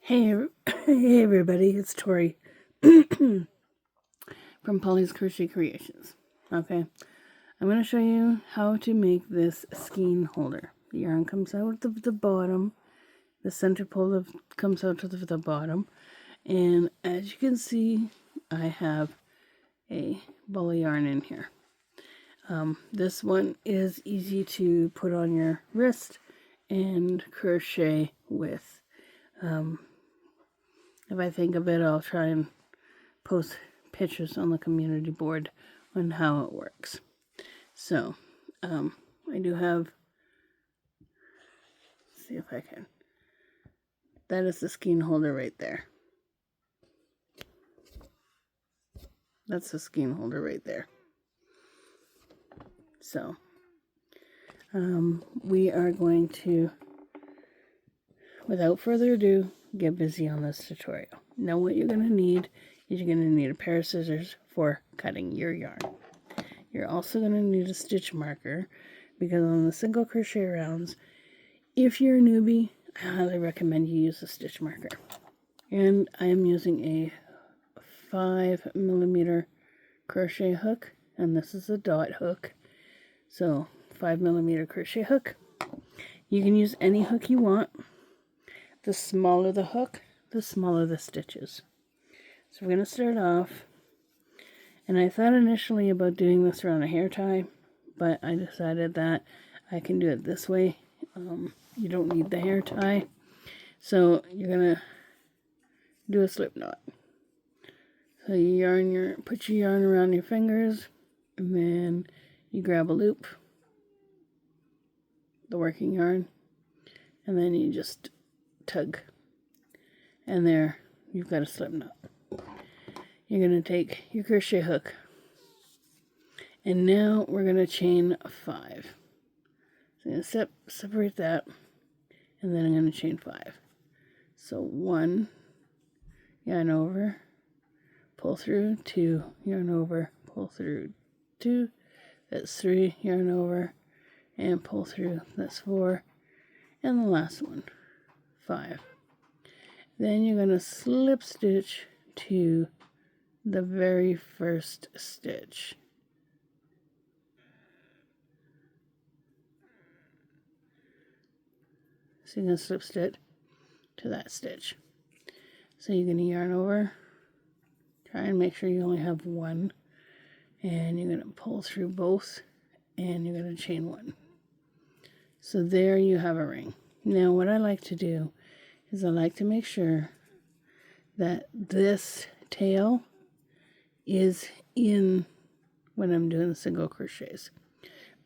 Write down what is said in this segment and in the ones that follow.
Hey everybody, it's Tori from Pauly's Crochet Creations. Okay, I'm going to show you how to make this skein holder. The yarn comes out of the bottom, the center pole comes out of the bottom, and as you can see, I have a ball of yarn in here. This one is easy to put on your wrist and crochet with. If I think of it, I'll try and post pictures on the community board on how it works. So, I do have, let's see if I can, that is the skein holder right there. That's the skein holder right there. So, we are going to, without further ado, get busy on this tutorial. Now what you're going to need is you're going to need a pair of scissors for cutting your yarn. You're also going to need a stitch marker because on the single crochet rounds, if you're a newbie, I highly recommend you use a stitch marker. And I am using a 5mm crochet hook, and this is a dot hook. So 5mm crochet hook. You can use any hook you want. The smaller the hook, the smaller the stitches. So we're going to start off, and I thought initially about doing this around a hair tie, but I decided that I can do it this way. You don't need the hair tie. So you're going to do a slip knot. So you put your yarn around your fingers, and then you grab a loop, the working yarn, and then you just tug, and there you've got a slip knot. You're going to take your crochet hook, and now we're going to chain 5. So I'm going to separate that, and then I'm going to chain 5. So 1, yarn over, pull through, 2, yarn over, pull through, 2, that's 3, yarn over, and pull through, that's 4, and the last one, 5. Then you're going to slip stitch to the very first stitch. So you're going to slip stitch to that stitch. So you're going to yarn over, try and make sure you only have one, and you're going to pull through both, and you're going to chain 1. So there you have a ring. Now what I like to do is I like to make sure that this tail is in when I'm doing the single crochets.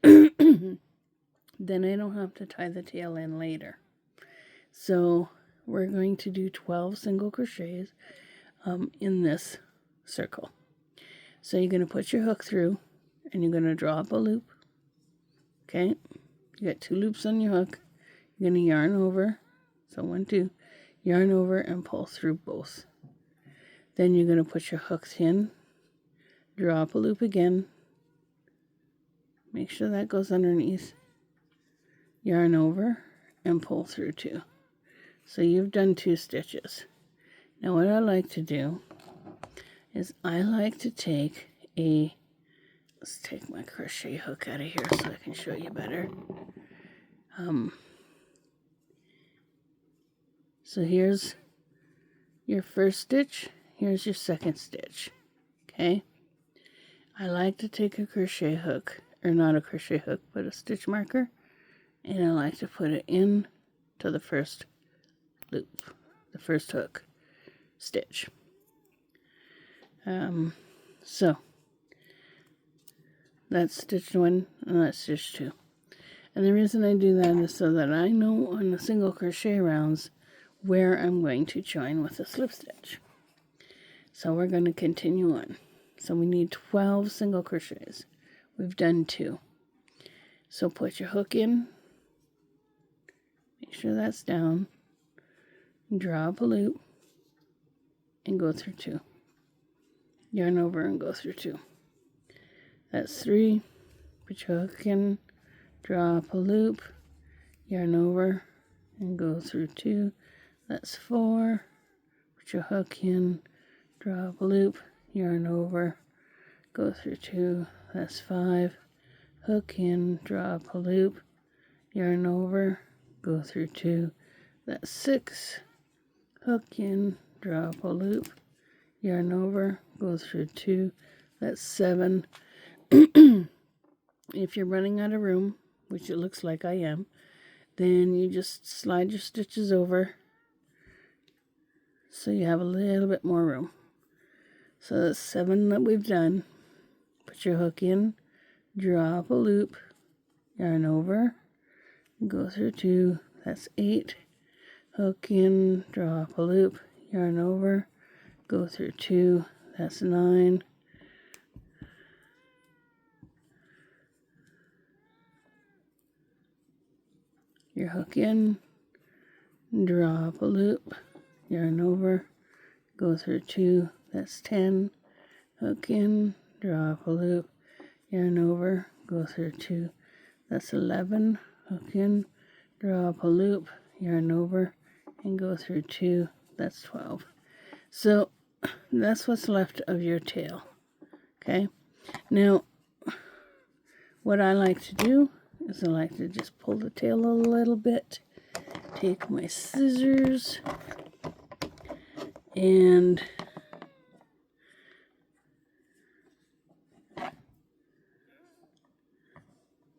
Then I don't have to tie the tail in later. So we're going to do 12 single crochets in this circle. So you're going to put your hook through, and you're going to draw up a loop. Okay, you got 2 loops on your hook. You're going to yarn over, so 1, 2, yarn over and pull through both. Then you're going to put your hooks in, draw up a loop again, make sure that goes underneath, yarn over and pull through 2. So you've done 2 stitches. Now what I like to do is I like to take let's take my crochet hook out of here so I can show you better. So here's your first stitch, here's your second stitch, okay? I like to take a crochet hook, or not a crochet hook, but a stitch marker, and I like to put it in to the first loop, the first hook stitch. So that's stitch 1 and that's stitch 2. And the reason I do that is so that I know on the single crochet rounds where I'm going to join with a slip stitch. So we're going to continue on. So we need 12 single crochets. We've done 2. So put your hook in, make sure that's down, draw up a loop, and go through 2. Yarn over and go through 2. That's 3. Put your hook in, draw up a loop, yarn over, and go through 2. that's 4, put your hook in, draw up a loop, yarn over, go through 2, that's 5, hook in, draw up a loop, yarn over, go through 2, that's 6, hook in, draw up a loop, yarn over, go through 2, that's 7. If you're running out of room, which it looks like I am, then you just slide your stitches over so you have a little bit more room. So that's 7 that we've done. Put your hook in, draw up a loop, yarn over, go through 2, that's 8, hook in, draw up a loop, yarn over, go through 2, that's 9, your hook in, draw up a loop, yarn over, go through 2, that's 10, hook in, draw up a loop, yarn over, go through 2, that's 11, hook in, draw up a loop, yarn over, and go through 2, that's 12. So that's what's left of your tail. Okay, now what I like to do is I like to just pull the tail a little bit, take my scissors and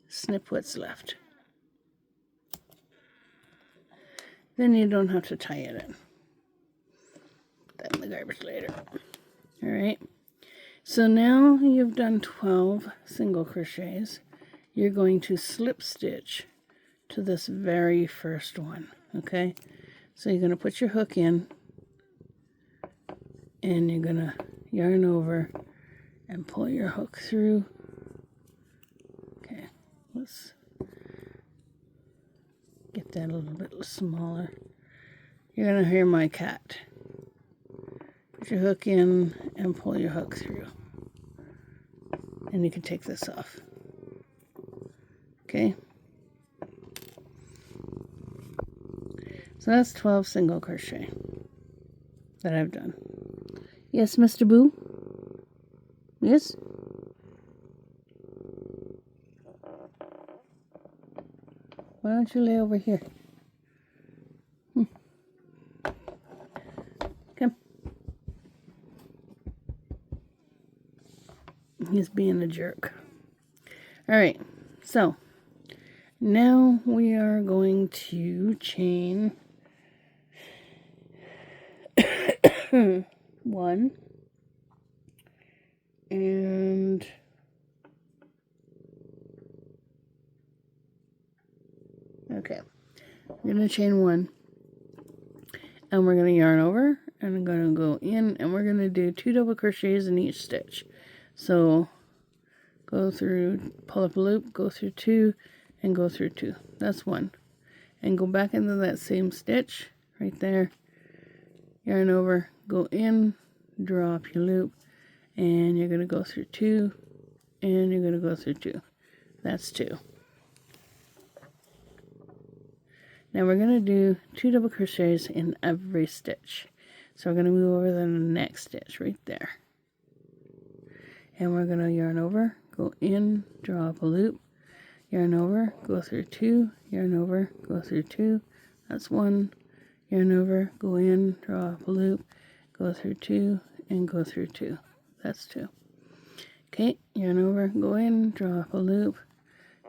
snip what's left. Then you don't have to tie it in. Put that in the garbage later. Alright, so now you've done 12 single crochets. You're going to slip stitch to this very first one. Okay, so you're going to put your hook in and you're going to yarn over and pull your hook through. Okay, let's get that a little bit smaller. You're going to hear my cat. Put your hook in and pull your hook through. And you can take this off. Okay. So that's 12 single crochet that I've done. Yes, Mr. Boo? Yes? Why don't you lay over here? Come. He's being a jerk. Alright, so now we are going to chain 1 and okay, we're going to chain 1 and we're going to yarn over and I'm going to go in and we're going to do 2 double crochets in each stitch. So go through, pull up a loop, go through 2 and go through 2. That's 1. And go back into that same stitch right there, yarn over, go in, draw up your loop, and you're going to go through 2 and you're going to go through 2. That's 2. Now we're going to do 2 double crochets in every stitch. So we're going to move over to the next stitch right there. And we're going to yarn over, go in, draw up a loop, yarn over, go through 2, yarn over, go through 2, that's 1, yarn over, go in, draw up a loop, go through 2, and go through 2, that's 2. Okay, yarn over, go in, draw up a loop,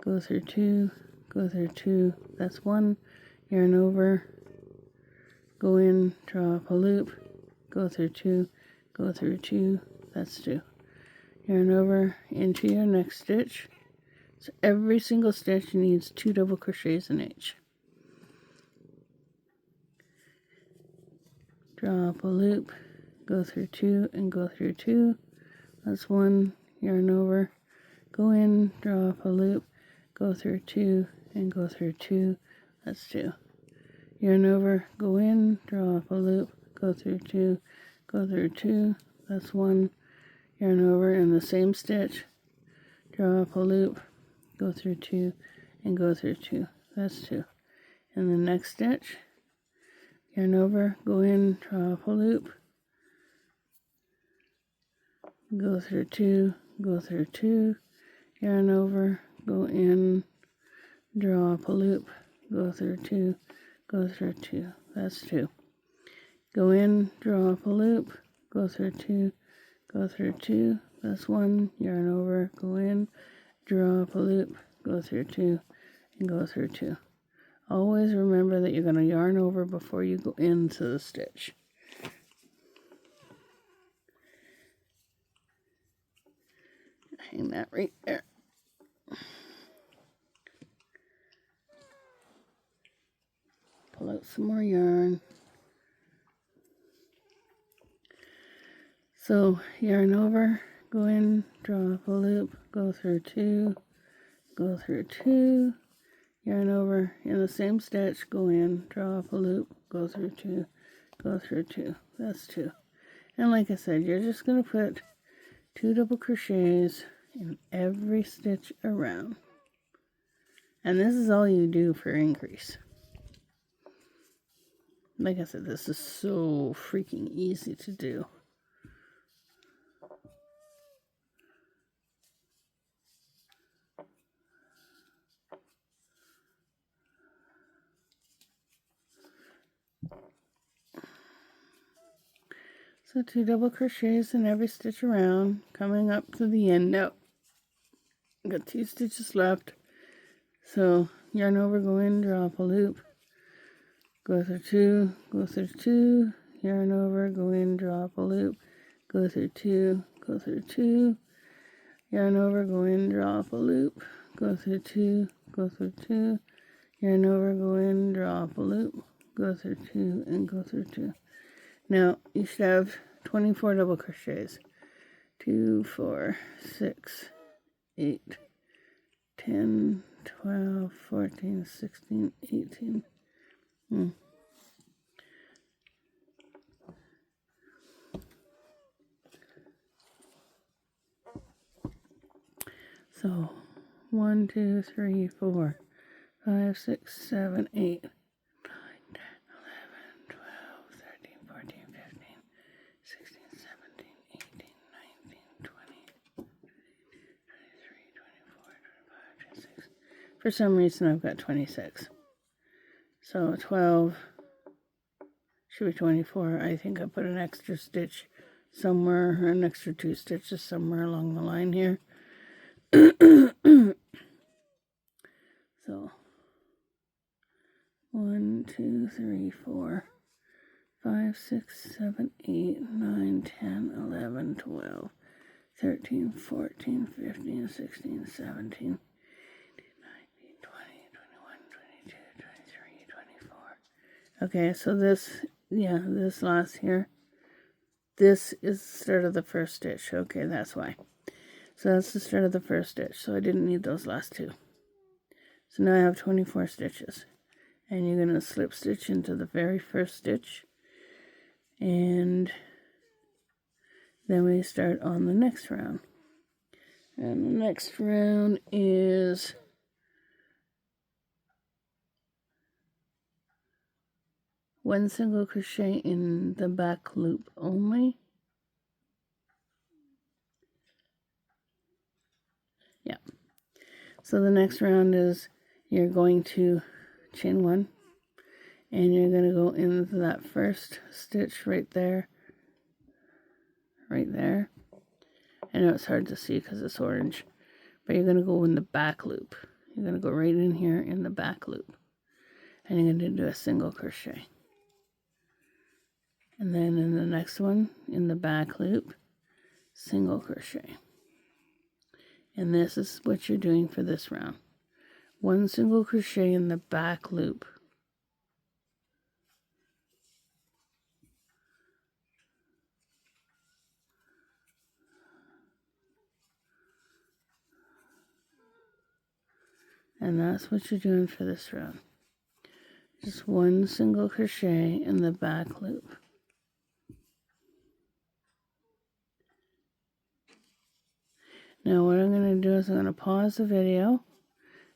go through 2, go through 2, that's 1, yarn over, go in, draw up a loop, go through 2, go through 2, that's 2. Yarn over into your next stitch. So every single stitch needs 2 double crochets in each. Draw up a loop, go through 2 and go through 2. That's 1, yarn over, go in, draw up a loop, go through 2 and go through 2. That's 2. Yarn over, go in, draw up a loop, go through 2, go through 2. That's 1. Yarn over in the same stitch, draw up a loop, go through 2 and go through 2. That's 2. In the next stitch, yarn over, go in, draw up a loop, go through 2, go through 2, yarn over, go in, draw up a loop, go through 2, go through 2, that's 2. Go in, draw up a loop, go through 2, go through 2, that's 1, yarn over, go in, draw up a loop, go through 2, and go through 2. Always remember that you're going to yarn over before you go into the stitch. Hang that right there. Pull out some more yarn. So yarn over, go in, draw up a loop, go through 2, go through 2, yarn over, in the same stitch, go in, draw up a loop, go through 2, go through 2, that's 2. And like I said, you're just going to put 2 double crochets in every stitch around. And this is all you do for increase. Like I said, this is so freaking easy to do. So 2 double crochets in every stitch around, coming up to the end. Now, got 2 stitches left. So yarn over, go in, draw up a loop, go through 2, go through 2, yarn over, go in, draw up a loop, go through 2, go through 2, yarn over, go in, draw up a loop, go through 2, go through 2, yarn over, go in, draw up a loop, go through 2, and go through 2. Now, you should have 24 double crochets. 2, 4, 6, 8, 10, 12, 14, 16, 18. So, 1, 2, 3, 4, 5, 6, 7, 8. 26. For some reason I've got 26. So 12 should be 24. I think I put an extra stitch somewhere, or an extra 2 stitches somewhere along the line here. So 1, 2, 3, 4, 5, 6, 7, 8, 9, 10, 11, 12, 13, 14, 15, 16, 17. Okay, so this last here, this is the start of the first stitch. Okay, that's why. So that's the start of the first stitch, so I didn't need those last 2. So now I have 24 stitches. And you're going to slip stitch into the very first stitch. And then we start on the next round. And the next round is 1 single crochet in the back loop only. Yeah. So the next round is you're going to chain 1 and you're going to go into that first stitch right there. Right there. I know it's hard to see because it's orange, but you're going to go in the back loop. You're going to go right in here in the back loop. And you're going to do a single crochet. And then in the next one, in the back loop, single crochet. And this is what you're doing for this round. 1 single crochet in the back loop. And that's what you're doing for this round. Just 1 single crochet in the back loop. Now what I'm going to do is I'm going to pause the video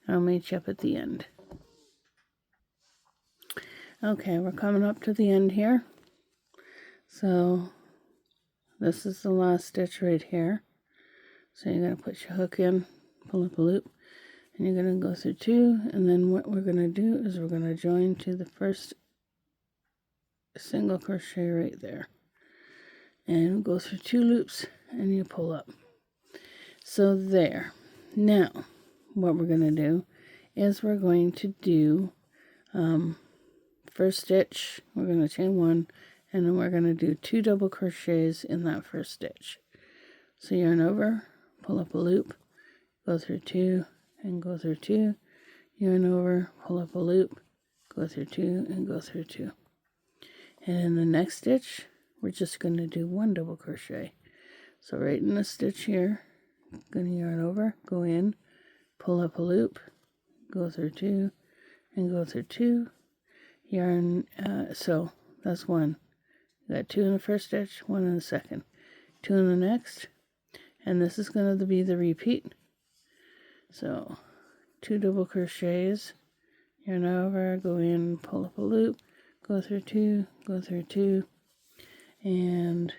and I'll meet you up at the end. Okay, we're coming up to the end here. So this is the last stitch right here. So you're going to put your hook in, pull up a loop, and you're going to go through 2, and then what we're going to do is we're going to join to the first single crochet right there. And go through 2 loops, and you pull up. So there. Now, what we're going to do is we're going to do first stitch, we're going to chain 1, and then we're going to do 2 double crochets in that first stitch. So yarn over, pull up a loop, go through 2, and go through 2, yarn over, pull up a loop, go through 2, and go through 2. And in the next stitch, we're just going to do 1 double crochet. So right in the stitch here, going to yarn over, go in, pull up a loop, go through 2, and go through 2, yarn, so that's 1. You got 2 in the first stitch, 1 in the second, 2 in the next, and this is going to be the repeat. So 2 double crochets, yarn over, go in, pull up a loop, go through 2, go through 2, and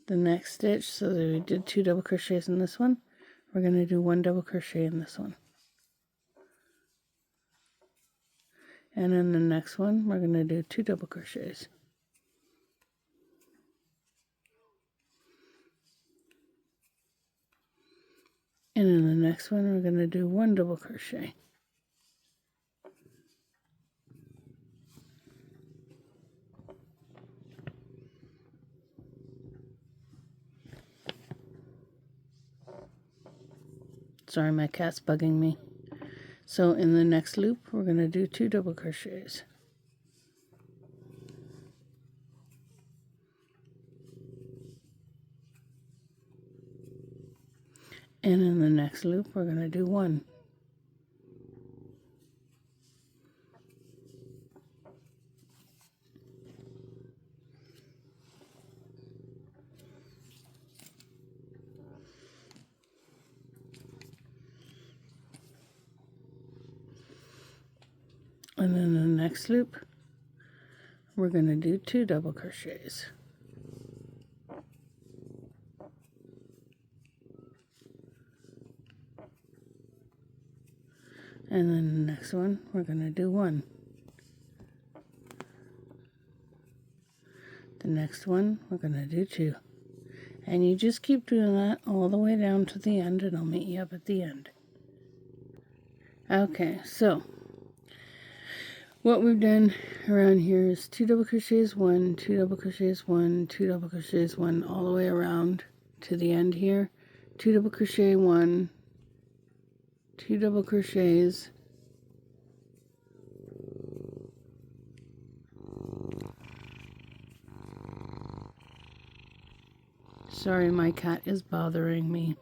the next stitch, so that we did 2 double crochets in this one, we're going to do 1 double crochet in this one. And in the next one, we're going to do 2 double crochets. And in the next one, we're going to do 1 double crochet. Sorry, my cat's bugging me. So in the next loop, we're going to do 2 double crochets. And in the next loop, we're going to do 1. And in the next loop, we're going to do 2 double crochets. And then the next one, we're going to do 1. The next one, we're going to do 2. And you just keep doing that all the way down to the end, and I'll meet you up at the end. Okay, so what we've done around here is 2 double crochets, 1, 2 double crochets, 1, 2 double crochets, 1, all the way around to the end here. 2 double crochet, 1, 2 double crochets, sorry, my cat is bothering me.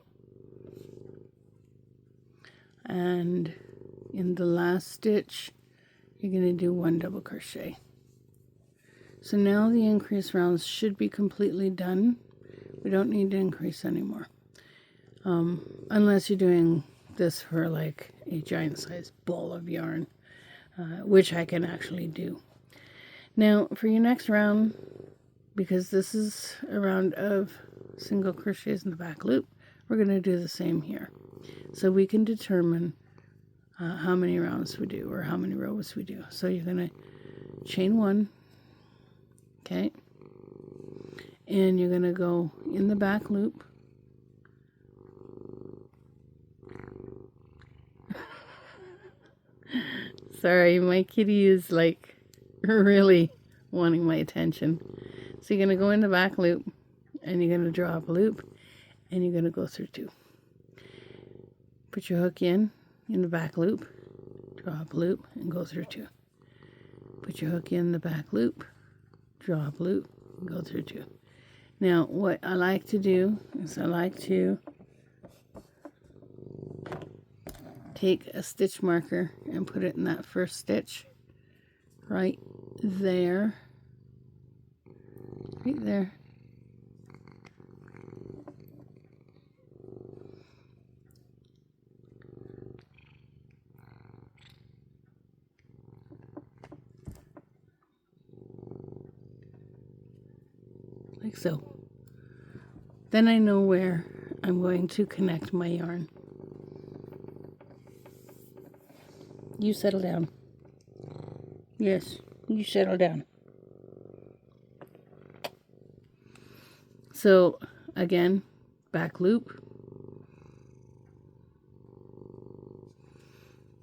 And in the last stitch, you're going to do 1 double crochet. So now the increase rounds should be completely done. We don't need to increase anymore. Unless you're doing this for like a giant sized ball of yarn, which I can actually do. Now for your next round, because this is a round of single crochets in the back loop, we're going to do the same here. So we can determine how many rounds we do or how many rows we do. So you're going to chain 1, okay, and you're going to go in the back loop, sorry, my kitty is like really wanting my attention. So you're going to go in the back loop, and you're going to draw up a loop, and you're going to go through 2. Put your hook in the back loop, draw up a loop, and go through 2. Put your hook in the back loop, draw up a loop, and go through 2. Now what I like to do is I like to take a stitch marker and put it in that first stitch right there, right there. like so. Then I know where I'm going to connect my yarn. You settle down. Yes, you settle down. So again, back loop,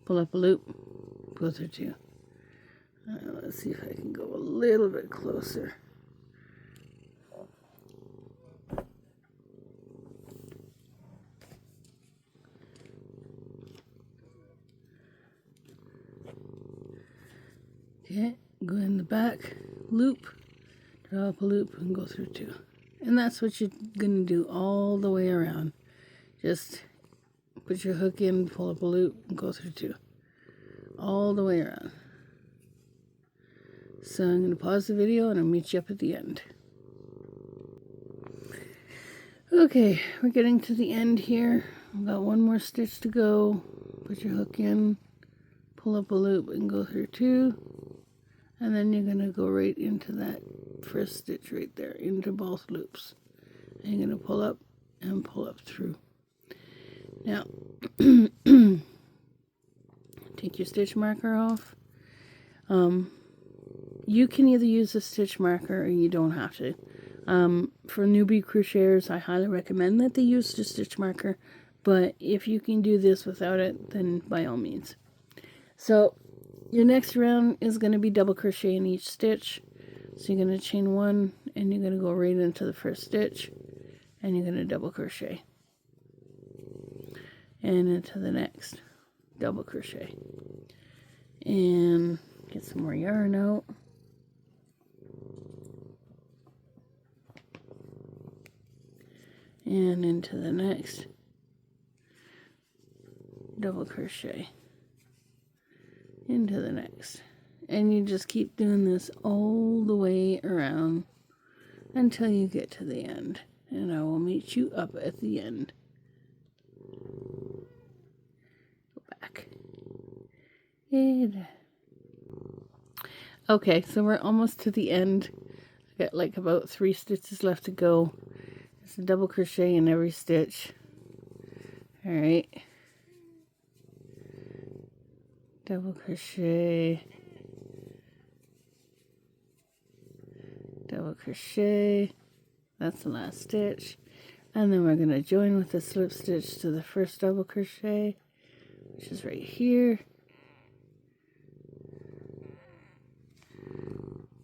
pull up a loop, go through 2. Let's see if I can go a little bit closer. Okay, go in the back loop, draw up a loop, and go through 2. And that's what you're going to do all the way around. Just put your hook in, pull up a loop, and go through 2. All the way around. So I'm going to pause the video and I'll meet you up at the end. Okay, we're getting to the end here. We've got one more stitch to go. Put your hook in, pull up a loop, and go through 2. And then you're going to go right into that first stitch right there, into both loops. And you're going to pull up and pull up through. Now, take your stitch marker off. You can either use a stitch marker or you don't have to. For newbie crocheters, I highly recommend that they use the stitch marker. But if you can do this without it, then by all means. So your next round is going to be double crochet in each stitch. So you're going to chain 1 and you're going to go right into the first stitch and you're going to double crochet. And into the next, double crochet. And get some more yarn out. And into the next, double crochet. Into the next, and you just keep doing this all the way around until you get to the end, and I will meet you up at the end. Go back. And okay, so we're almost to the end. I got like about 3 stitches left to go. It's a double crochet in every stitch. All right. Double crochet, double crochet, that's the last stitch, and then we're going to join with a slip stitch to the first double crochet, which is right here,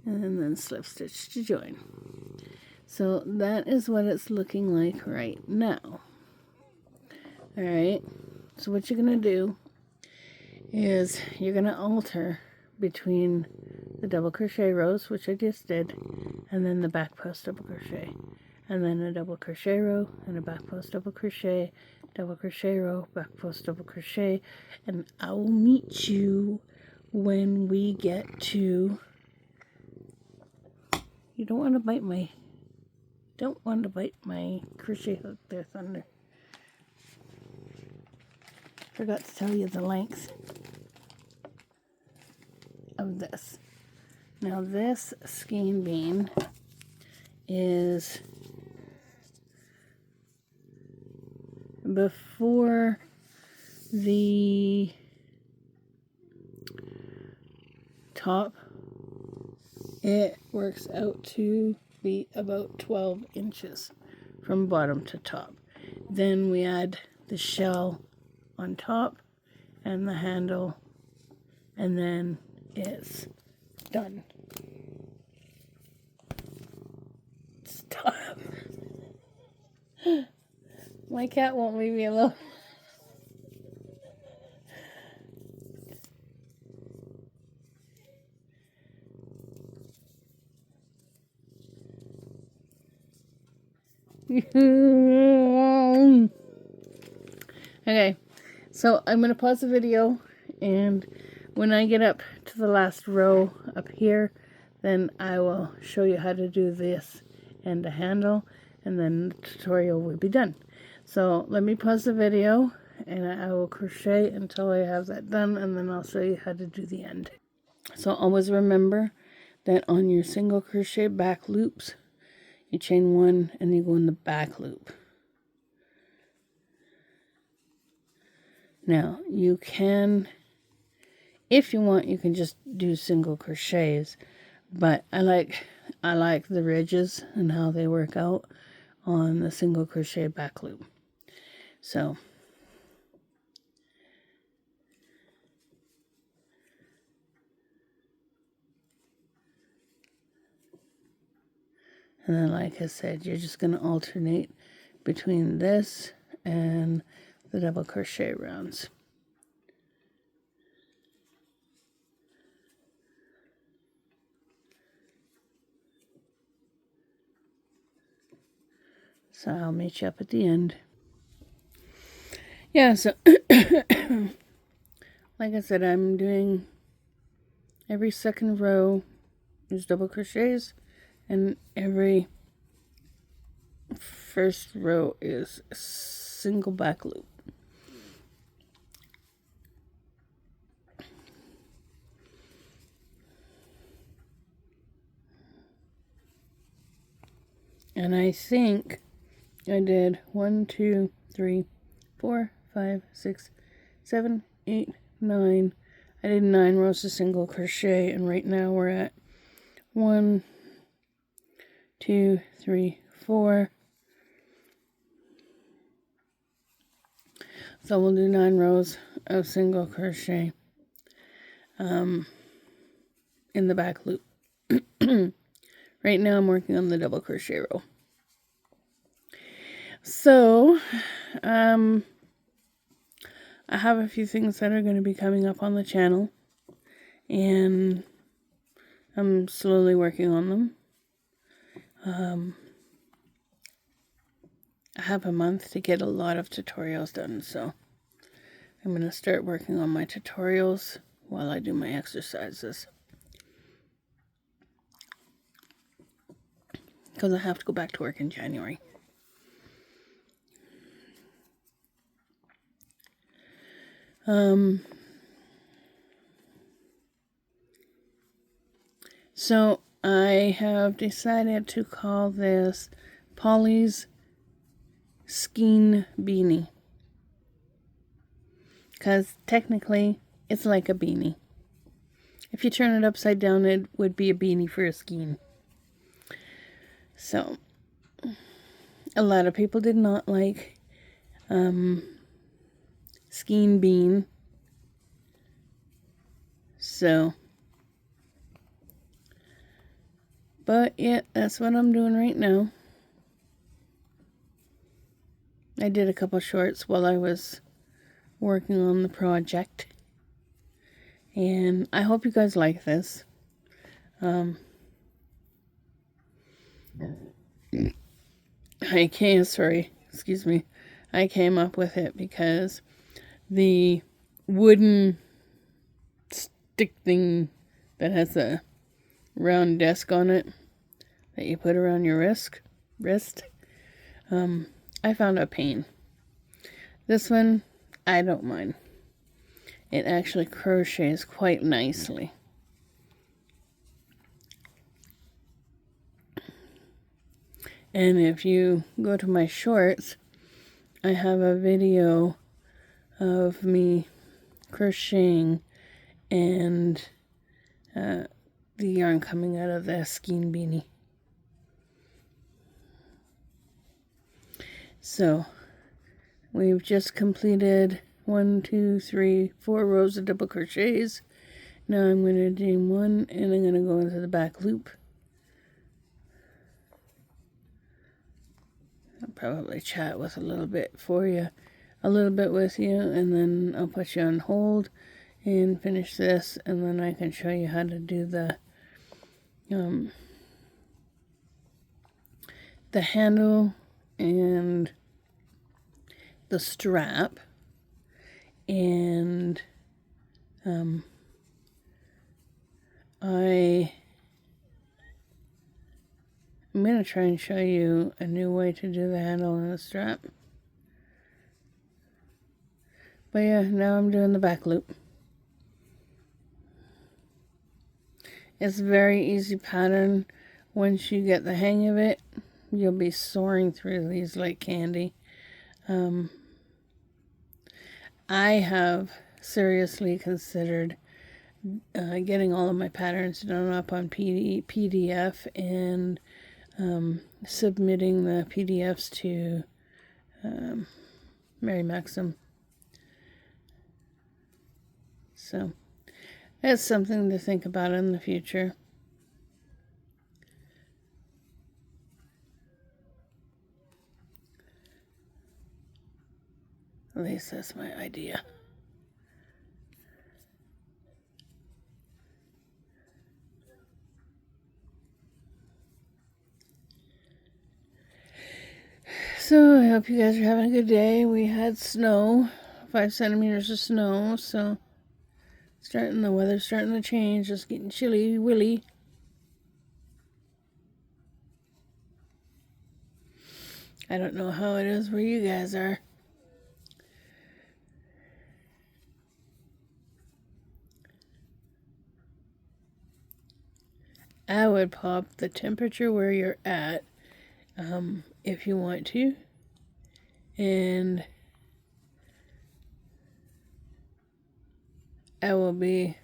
and then slip stitch to join. So that is what it's looking like right now. Alright, so what you're going to do is you're going to alter between the double crochet rows, which I just did, and then the back post double crochet, and then a double crochet row and a back post double crochet row, back post double crochet, and I will meet you when we get to, you don't want to bite my crochet hook there, Thunder. Forgot to tell you the length of this. Now this skein bean is before the top. It works out to be about 12 inches from bottom to top. Then we add the shell on top and the handle, and then it's done. Stop. My cat won't leave me alone. Okay, so I'm going to pause the video, and when I get up to the last row up here, then I will show you how to do this and the handle, and then the tutorial will be done. So let me pause the video, and I will crochet until I have that done, and then I'll show you how to do the end. So always remember that on your single crochet back loops, you chain 1 and you go in the back loop. Now you can, if you want, you can just do single crochets, but I like the ridges and how they work out on the single crochet back loop. So and then, like I said, you're just going to alternate between this and the double crochet rounds. So I'll meet you up at the end. Yeah, so like I said, I'm doing every second row is double crochets, and every first row is a single back loop. And I think I did 1, 2, 3, 4, 5, 6, 7, 8, 9. I did 9 rows of single crochet, and right now we're at 1, 2, 3, 4. So we'll do 9 rows of single crochet in the back loop. Right now I'm working on the double crochet row. So I have a few things that are going to be coming up on the channel, and I'm slowly working on them. I have a month to get a lot of tutorials done, so I'm going to start working on my tutorials while I do my exercises. Because I have to go back to work in January. So I have decided to call this Pauly's Skein Beanie, because technically it's like a beanie. If you turn it upside down, it would be a beanie for a skein. So a lot of people did not like Skein Bean, so but yeah, that's what I'm doing right now. I did a couple shorts while I was working on the project, and I hope you guys like this. I came up with it because the wooden stick thing that has a round desk on it that you put around your wrist, I found a pain. This one, I don't mind. It actually crochets quite nicely. And if you go to my shorts, I have a video of me crocheting and the yarn coming out of the Skein Beanie. So we've just completed 1, 2, 3, 4 rows of double crochets. Now I'm going to do 1, and I'm going to go into the back loop. I'll probably chat with a little bit with you, and then I'll put you on hold and finish this, and then I can show you how to do the handle and the strap, and I'm going to try and show you a new way to do the handle and the strap. But yeah, now I'm doing the back loop. It's a very easy pattern once you get the hang of it, you'll be soaring through these like candy. I have seriously considered getting all of my patterns done up on PDF and submitting the PDFs to Mary Maxim. So that's something to think about in the future. At least that's my idea. So I hope you guys are having a good day. We had snow, 5 centimeters of snow, so the weather's starting to change. It's getting chilly willy. I don't know how it is where you guys are. I would pop the temperature where you're at if you want to. And I will be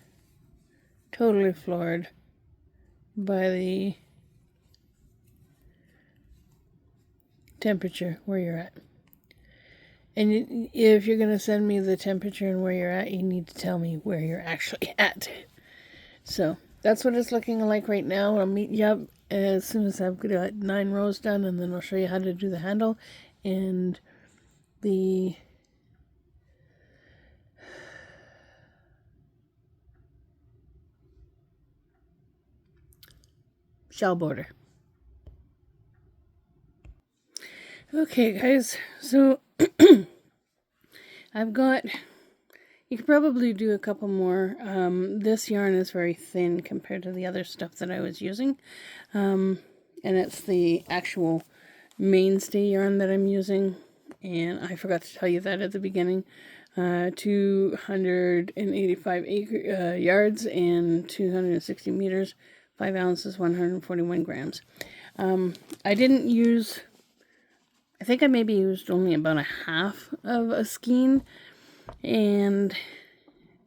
totally floored by the temperature where you're at. And if you're going to send me the temperature and where you're at, you need to tell me where you're actually at. So that's what it's looking like right now. I'll meet you up as soon as I've got 9 rows done, and then I'll show you how to do the handle and the shell border. Okay, guys, so I've got, you could probably do a couple more. This yarn is very thin compared to the other stuff that I was using. And it's the actual mainstay yarn that I'm using. And I forgot to tell you that at the beginning. 285 yards and 260 meters, 5 ounces, 141 grams. I didn't use, I think I maybe used only about a half of a skein. And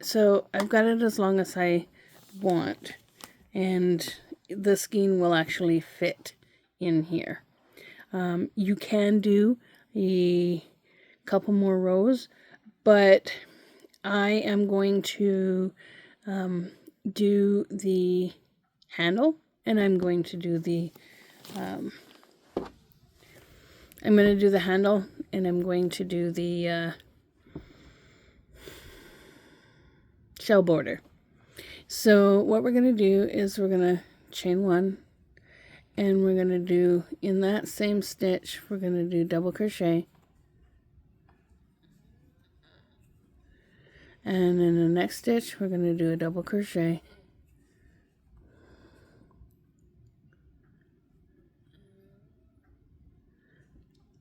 so I've got it as long as I want. And the skein will actually fit in here. You can do a couple more rows, but I am going to do the handle, and I'm going to do the handle, and I'm going to do the shell border. So what we're going to do is we're going to chain 1, and we're going to do, in that same stitch, we're going to do double crochet. And in the next stitch, we're going to do a double crochet.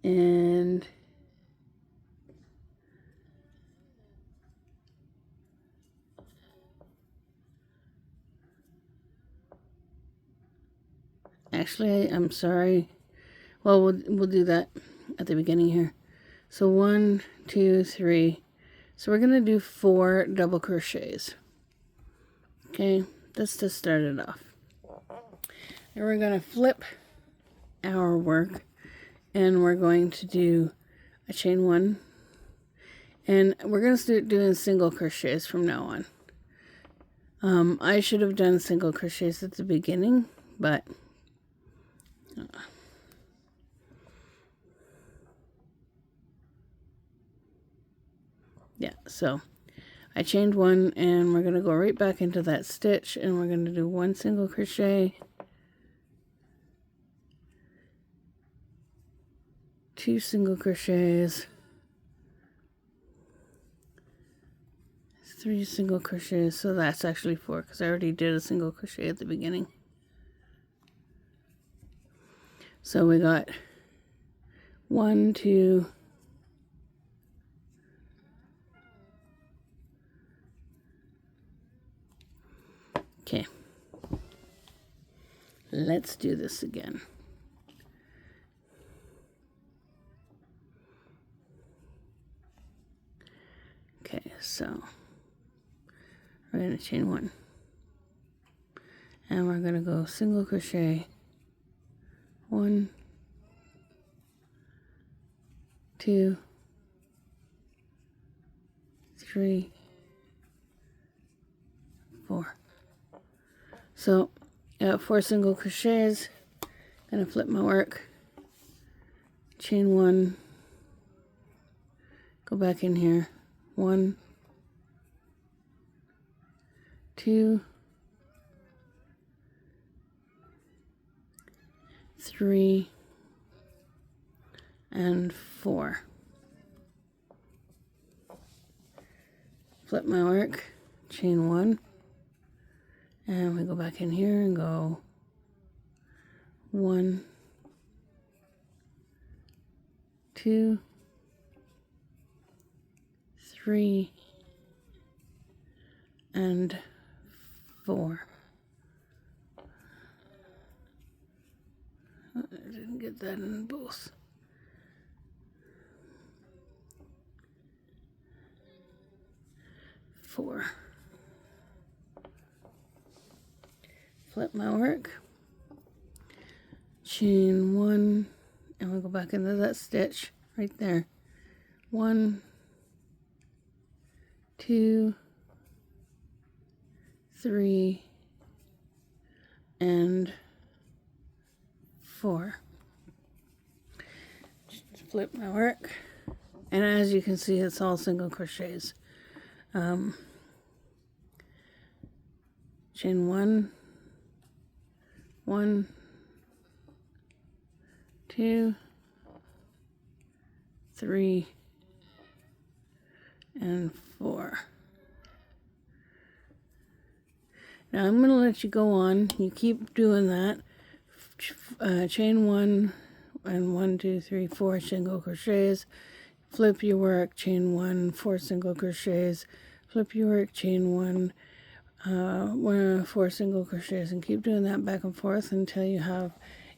And actually, I'm sorry. Well, we'll do that at the beginning here. So 1, 2, 3. So we're going to do 4 double crochets. Okay, that's to start it off. And we're going to flip our work, and we're going to do a chain 1. And we're going to start doing single crochets from now on. I should have done single crochets at the beginning, but yeah, so I chained 1, and we're going to go right back into that stitch, and we're going to do 1 single crochet, 2 single crochets, 3 single crochets. So that's actually 4, because I already did a single crochet at the beginning. So we got 1, 2, okay, let's do this again. So we're going to chain 1, and we're going to go single crochet 1, 2, 3, 4. So I got 4 single crochets. Gonna flip my work, chain 1, go back in here, 1, 2, 3, and 4. Flip my work, chain 1, and we go back in here and go 1, 2, 3, and 4. I didn't get that in both. Flip my work, chain 1, and we go back into that stitch right there. 1, 2, 3, and 4. Just flip my work, and as you can see, it's all single crochets. Chain 1, 1, 2, 3, and 4. Now I'm going to let you go on. You keep doing that. Chain 1 and 1, 2, 3, 4 single crochets. Flip your work, chain 1, 4 single crochets. Flip your work, chain 1, 4 single crochets, and keep doing that back and forth until you have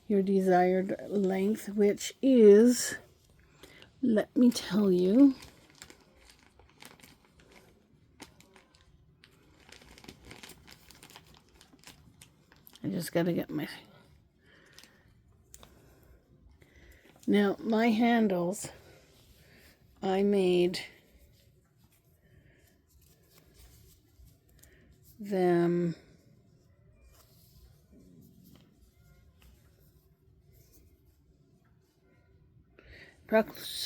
your desired length, which is, let me tell you, I just got to get my, now my handles, I made them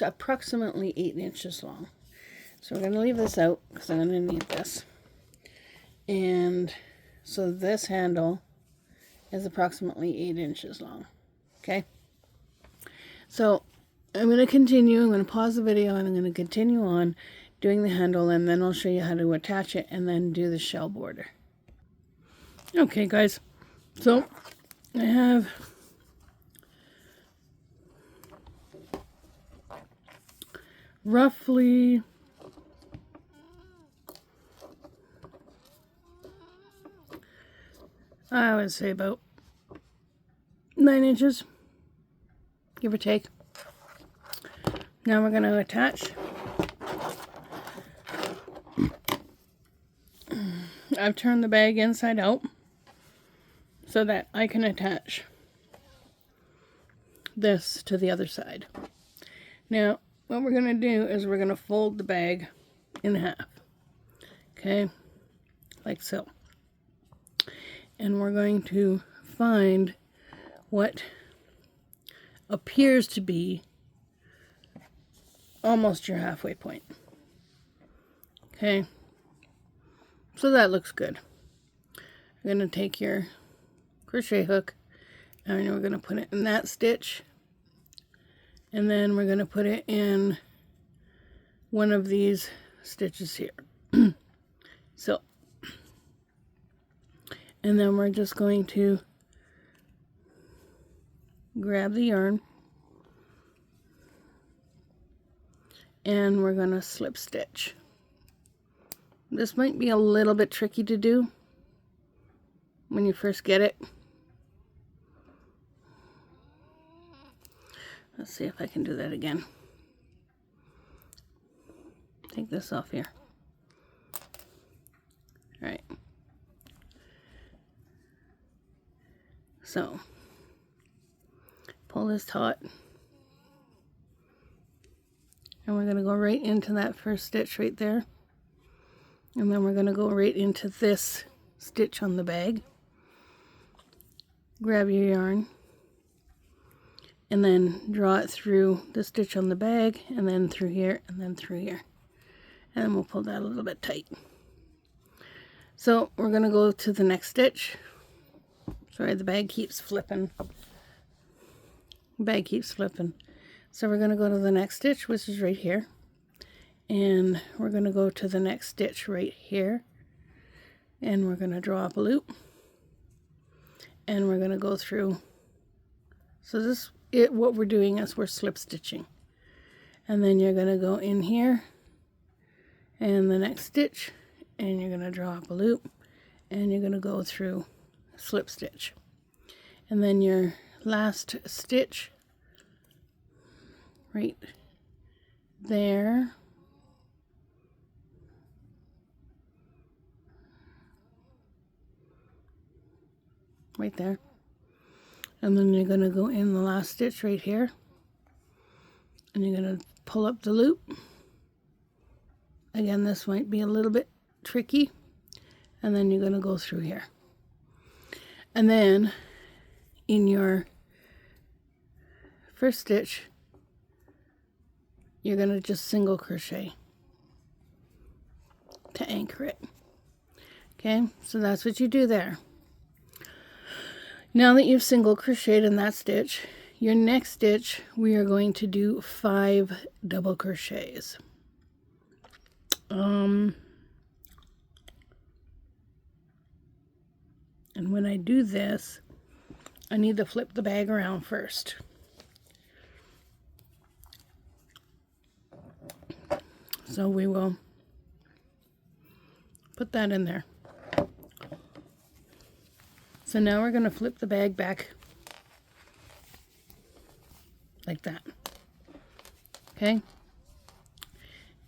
approximately 8 inches long. So we're going to leave this out because I'm going to need this. And so this handle is approximately 8 inches long. Okay? So I'm going to continue. I'm going to pause the video and I'm going to continue on doing the handle, and then I'll show you how to attach it and then do the shell border. Okay guys, so I have roughly I would say about 9 inches, give or take. Now we're going to attach. I've turned the bag inside out so that I can attach this to the other side. Now, what we're going to do is we're going to fold the bag in half. Okay? Like so. And we're going to find what appears to be almost your halfway point. Okay? So that looks good. You're going to take your crochet hook and we're going to put it in that stitch, and then we're going to put it in one of these stitches here. So, and then we're just going to grab the yarn and we're going to slip stitch. This might be a little bit tricky to do when you first get it. Let's see if I can do that again. Take this off here. So pull this taut, and we're going to go right into that first stitch right there, and then we're going to go right into this stitch on the bag. Grab your yarn and then draw it through the stitch on the bag, and then through here, and then through here, and then we'll pull that a little bit tight. So we're going to go to the next stitch. Sorry, the bag keeps flipping. The bag keeps flipping. So we're going to go to the next stitch, which is right here, and we're going to go to the next stitch right here, and we're going to draw up a loop, and we're going to go through. So what we're doing is we're slip stitching, and then you're going to go in here and the next stitch, and you're going to draw up a loop, and you're going to go through slip stitch, and then your last stitch right there, right there, and then you're going to go in the last stitch right here, and you're going to pull up the loop. Again, this might be a little bit tricky, and then you're going to go through here, and then in your first stitch you're going to just single crochet to anchor it. Okay, so that's what you do there. Now that you've single crocheted in that stitch, your next stitch we are going to do 5 double crochets. And when I do this, I need to flip the bag around first. So we will put that in there. So now we're going to flip the bag back like that. Okay?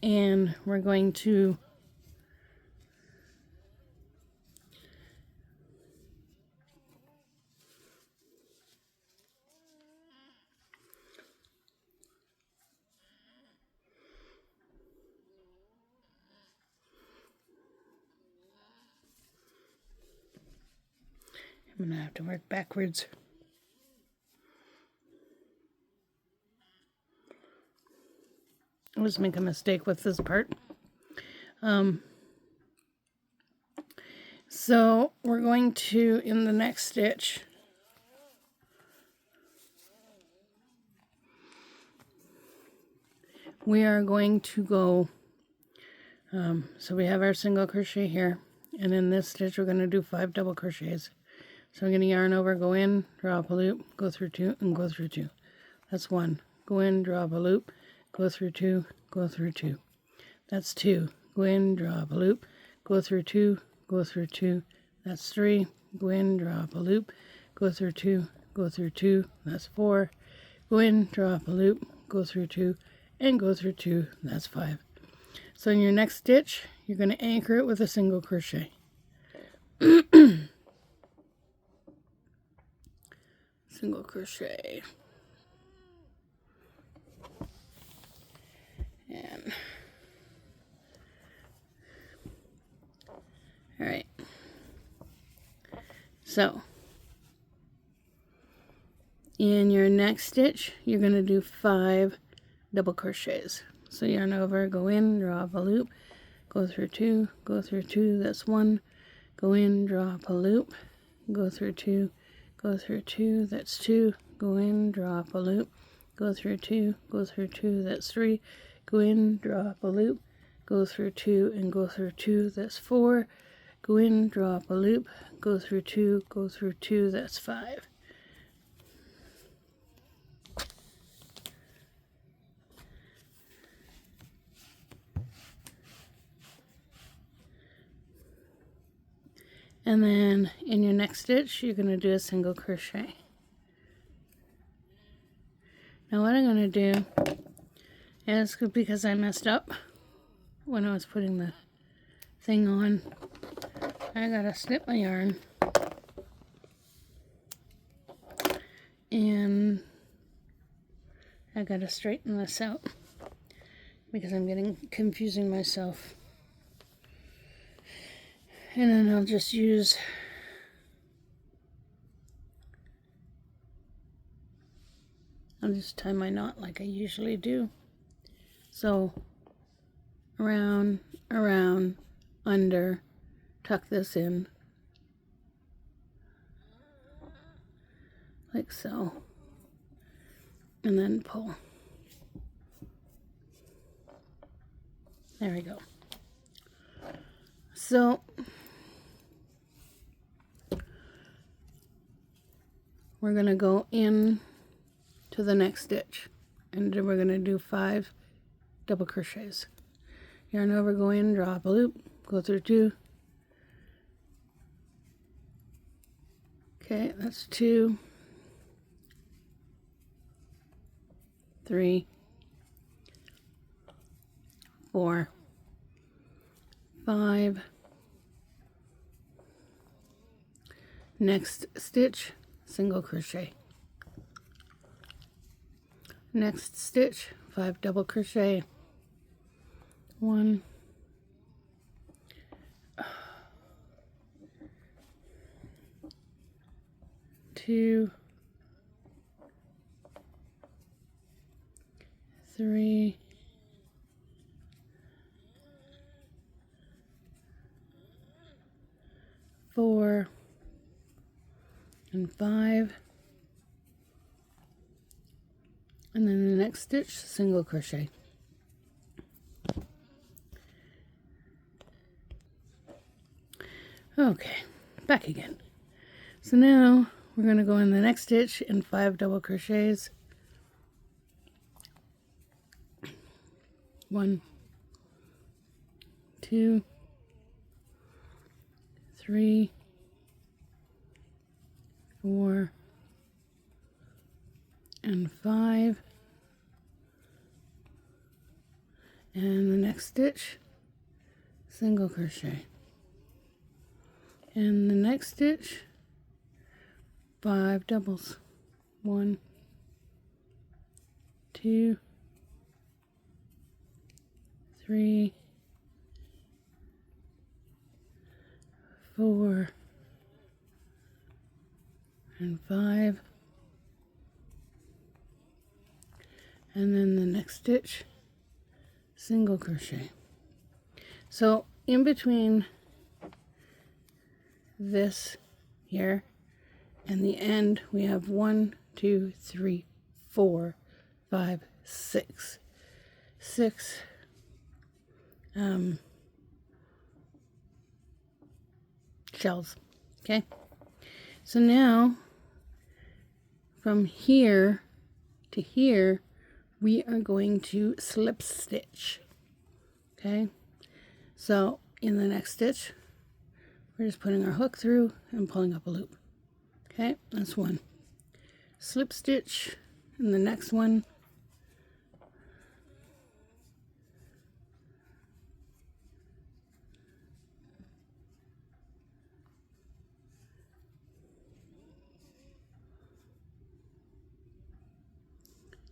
And we're going to I'm going to have to work backwards. I always make a mistake with this part. So we're going to, in the next stitch, we are going to go, so we have our single crochet here, and in this stitch we're going to do 5 double crochets. So we're going to yarn over, go in, draw up a loop, go through 2, and go through 2. That's 1. Go in, draw up a loop, go through 2, go through 2. That's 2. Go in, draw up a loop, go through 2, go through 2. That's 3. Go in, draw up a loop, go through 2, go through 2. That's 4. Go in, draw up a loop, go through 2, and go through 2. That's 5. So in your next stitch, you're going to anchor it with a single crochet. Single crochet, and all right, so in your next stitch you're going to do 5 double crochets. So yarn over, go in, draw up a loop, go through 2, go through 2. That's 1. Go in, draw up a loop, go through 2, go through 2, that's 2. Go in, draw up a loop, go through 2, go through 2, that's 3. Go in, draw up a loop, go through 2, and go through 2, that's 4. Go in, draw up a loop, go through 2, go through 2, that's 5. And then in your next stitch, you're going to do a single crochet. Now what I'm going to do is, because I messed up when I was putting the thing on, I got to snip my yarn. I gotta straighten this out because I'm confusing myself. And then I'll just tie my knot like I usually do. So around, under, tuck this in like so, and then pull. There we go. So we're going to go in to the next stitch, and then we're going to do 5 double crochets. Yarn over, go in, draw up a loop, go through 2. Okay, that's 2, 3, 4, 5. Next stitch, single crochet. Next stitch, 5 double crochet. 1, 2, 3, 4, and 5. And then the next stitch, single crochet. Okay, back again. So now we're going to go in the next stitch in 5 double crochets. 1, 2, 3, 4, and 5. And the next stitch, single crochet. And the next stitch, 5 doubles. 1, 2, 3, 4, and 5. And then the next stitch, single crochet. So in between this here and the end, we have 1, 2, 3, 4, 5, 6 shells. Okay, so now from here to here we are going to slip stitch. Okay, so in the next stitch we're just putting our hook through and pulling up a loop. Okay, that's one. Slip stitch in the next one.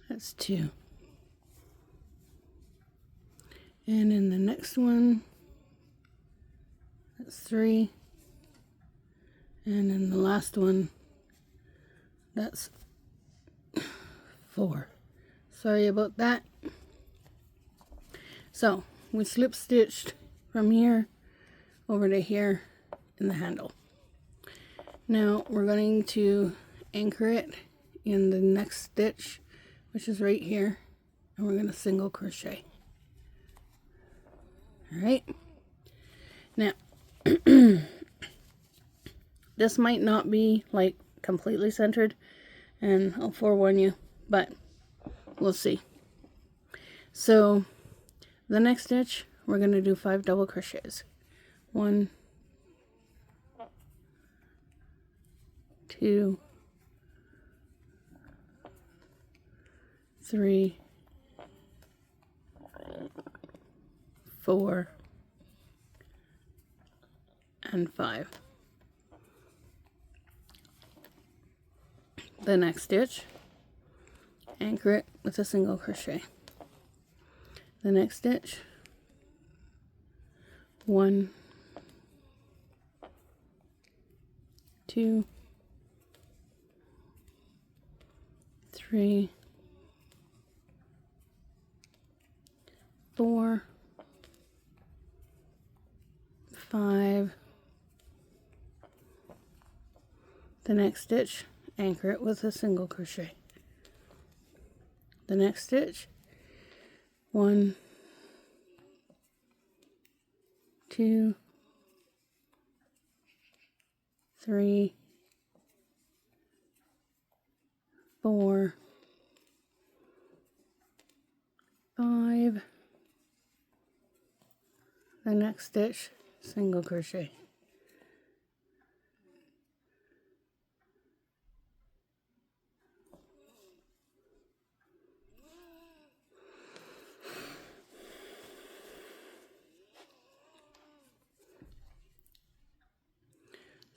That's 2. And in the next one, that's 3. And in the last one, that's 4. Sorry about that. So we slip stitched from here over to here in the handle. Now we're going to anchor it in the next stitch, which is right here, and we're going to single crochet. All right, now this might not be like completely centered, and I'll forewarn you, but we'll see. So the next stitch we're going to do 5 double crochets. 1, 2, 3, 4, and 5. The next stitch, anchor it, with a single crochet. The next stitch, 1, 2, 3, 4, 5. The next stitch, anchor it with a single crochet. The next stitch, 1, 2, 3, 4, 5. The next stitch, single crochet.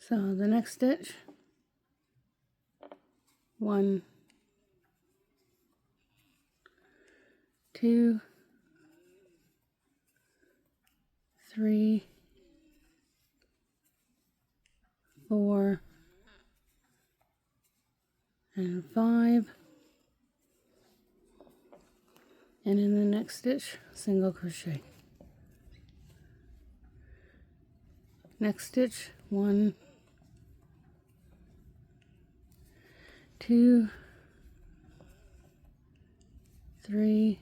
So the next stitch, 1, 2, 3, 4, and 5. And in the next stitch, single crochet. Next stitch, 1, 2, 3,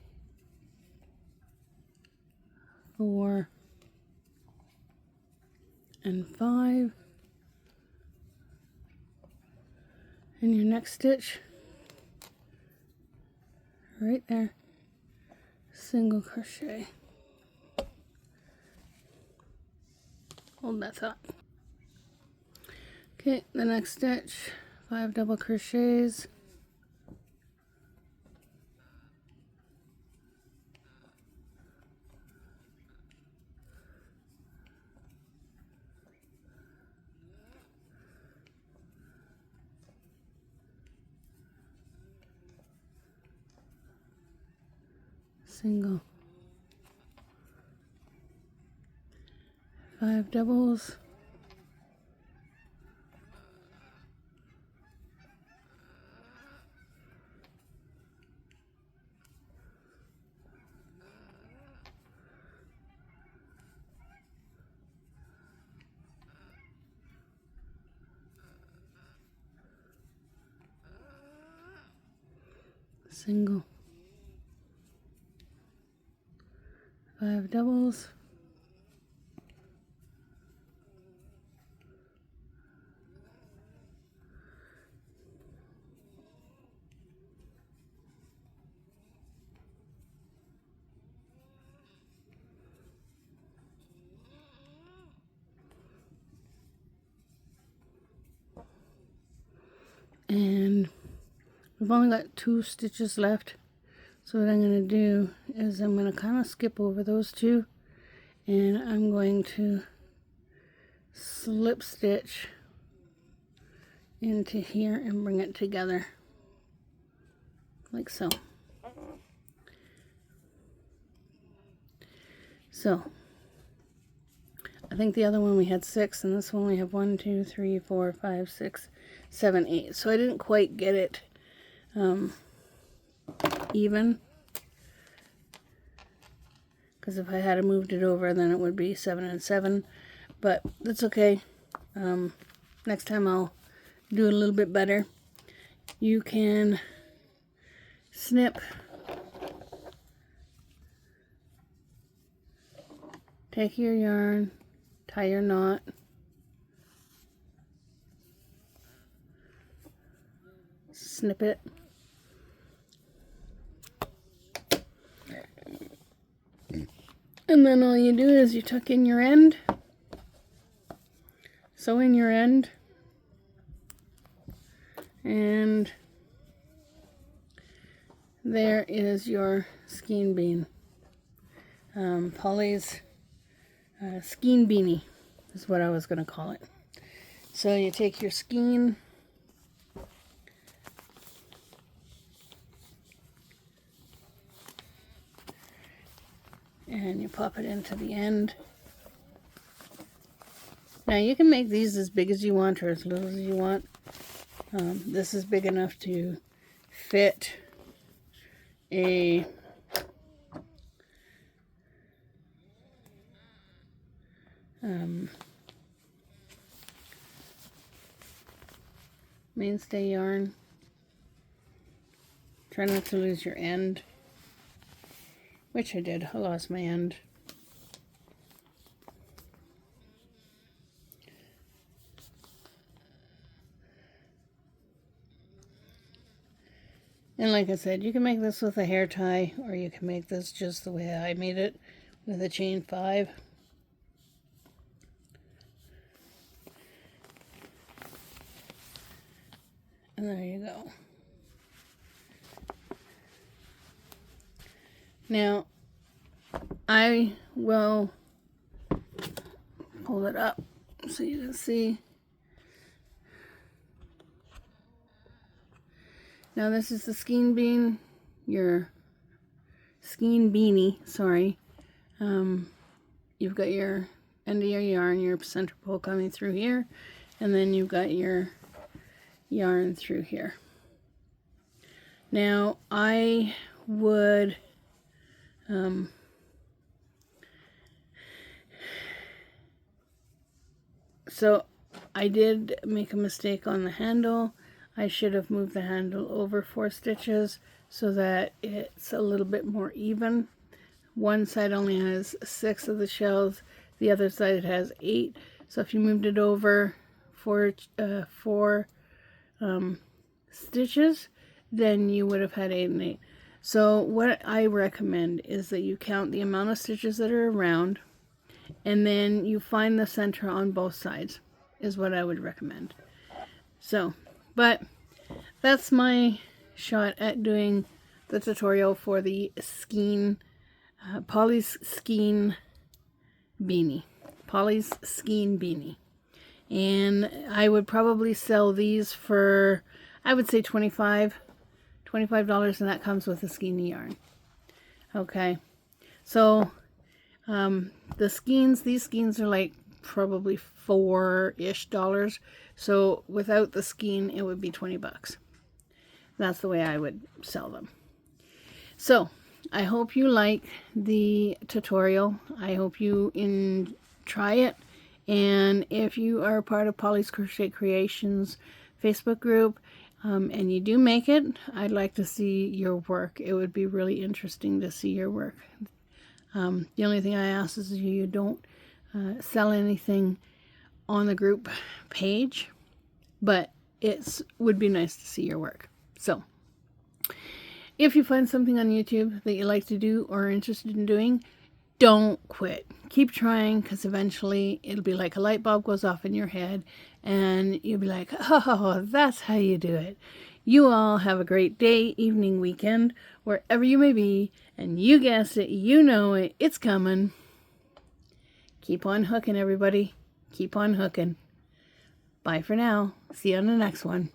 4, and 5. And your next stitch, right there, single crochet. Hold that thought. Okay, the next stitch, 5 double crochets. Single, 5 doubles, single, 5 doubles, and we've only got 2 stitches left. So what I'm going to do is I'm going to kind of skip over those 2, and I'm going to slip stitch into here and bring it together like so. So I think the other one we had 6, and this one we have 1, 2, 3, 4, 5, 6, 7, 8. So I didn't quite get it even, because if I had moved it over, then it would be 7 and 7, but that's okay. Next time I'll do it a little bit better. You can snip, take your yarn, tie your knot, snip it, and then all you do is you tuck in your end, sew in your end, and there is your skein bean. Pauly's Skein Beanie is what I was going to call it. So you take your skein, and you pop it into the end. Now you can make these as big as you want or as little as you want. This is big enough to fit a mainstay yarn. Try not to lose your end, which I did. I lost my end. And like I said, you can make this with a hair tie, or you can make this just the way I made it, with a chain 5. And there you go. Now, I will pull it up so you can see. Now this is the Skein Bean, your Skein Beanie, sorry. You've got your end of your yarn, your center pole coming through here, and then you've got your yarn through here. Now I would so I did make a mistake on the handle. I should have moved the handle over 4 stitches so that it's a little bit more even. One side only has 6 of the shells, the other side has 8. So if you moved it over 4 stitches, then you would have had 8 and 8. So what I recommend is that you count the amount of stitches that are around, and then you find the center on both sides, is what I would recommend. So, but that's my shot at doing the tutorial for the Skein, Pauly's Skein Beanie. Pauly's Skein Beanie. And I would probably sell these for, I would say $25, and that comes with the skein yarn. Okay, so the skeins, these skeins are like probably $4-ish. So without the skein, it would be 20 bucks. That's the way I would sell them. So I hope you like the tutorial. I hope you try it. And if you are part of Pauly's Crochet Creations Facebook group, and you do make it, I'd like to see your work. It would be really interesting to see your work. The only thing I ask is you don't sell anything on the group page, but it would be nice to see your work. So if you find something on YouTube that you like to do or are interested in doing, don't quit. Keep trying, because eventually it'll be like a light bulb goes off in your head and you'll be like, oh, that's how you do it. You all have a great day, evening, weekend, wherever you may be, and you guessed it, you know it, it's coming. Keep on hooking, everybody. Keep on hooking. Bye for now. See you on the next one.